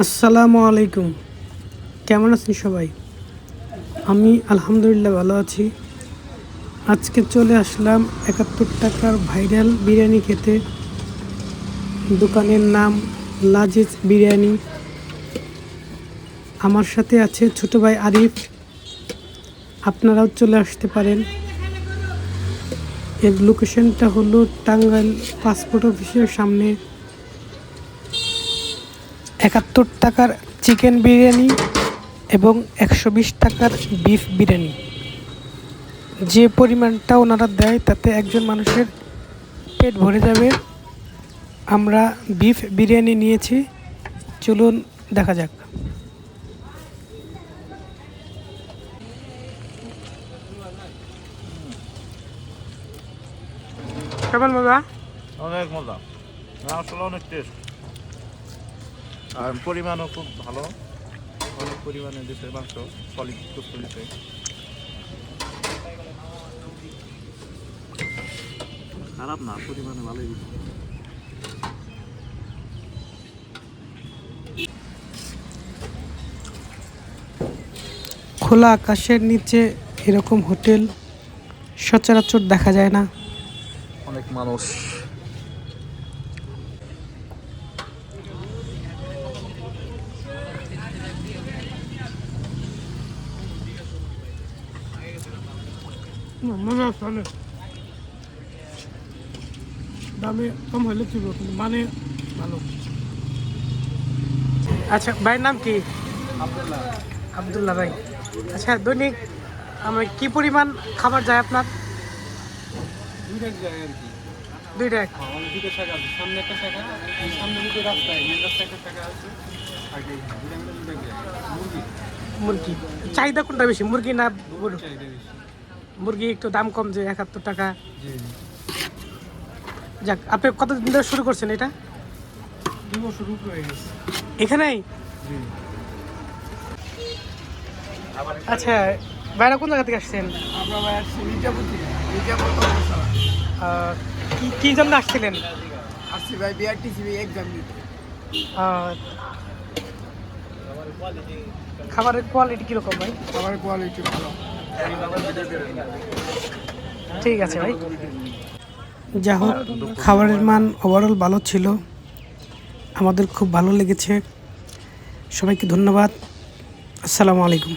আসসালামু আলাইকুম। কেমন আছেন সবাই? আমি আলহামদুলিল্লাহ ভালো আছি। আজকে চলে আসলাম ৭১ টাকার ভাইরাল বিরিয়ানি খেতে। দোকানের নাম লাজিজ বিরিয়ানি। আমার সাথে আছে ছোট ভাই আরিফ। আপনারাও চলে আসতে পারেন। এর লোকেশনটা হলো টাঙ্গাইল পাসপোর্ট অফিসের সামনে। ৭১ টাকার চিকেন বিরিয়ানি এবং ১২০ টাকার বিফ বিরিয়ানি, যে পরিমাণটা ওনারা দেয় তাতে একজন মানুষের পেট ভরে যাবে। আমরা বিফ বিরিয়ানি নিয়েছি, চলুন দেখা যাক। কেমন মজা? অনেক মজা, আসলে অনেক টেস্ট, আর পরিমাণও খুব ভালো। অনেক পরিমাণে দিচ্ছে মাংস, সলিড গোস্ত দিচ্ছে। খারাপ না, পরিমাণে ভালোই দিচ্ছে। খোলা আকাশের নিচে এরকম হোটেল সচরাচর দেখা যায় না। অনেক মানুষ। মজা আছে অনেক। দামে কম হলে চলবে, কিন্তু মানে ভালো। আচ্ছা, ভাইয়ের নাম কি? আব্দুল্লাহ ভাই। আচ্ছা, দৈনিক কি পরিমাণ খাবার যায় আপনার? দুইটা জায়গায় আর কি। দুইটা। আমাদের দুটো শাখা আছে, সামনে একটা শাখা, সামনে দুটো রাস্তায়, মেন রাস্তায় একটা শাখা আছে। আর কি দুটা মিলে দুটো জায়গায়। মুরগি মুরগি চাহিদা কোনটা বেশি, মুরগি না গরু? চাহিদা বেশি। মুরগি একটু দাম কম, যে ৭১ টাকা। জি জি। যাক, আপনি কতদিন ধরে শুরু করছেন এটা? 2 বছর উপরে হয়ে গেছে। এখানেই? জি। আচ্ছা, ভাইরা কোন জায়গা থেকে আসছেন? আমরা ভাই আসছি মির্জাপুর থেকে। মির্জাপুর কর্মশালা কি জন্য আসছিলেন? আসছি ভাই বিআরটিসি এক্সাম দিতে। খাবারের কোয়ালিটি কিরকম ভাই? খাবারের কোয়ালিটি ভালো। ঠিক আছে ভাই। যা হোক, খাবারের মান ওভারঅল ভালো ছিল, আমাদের খুব ভালো লেগেছে। সবাইকে ধন্যবাদ। আসসালামু আলাইকুম।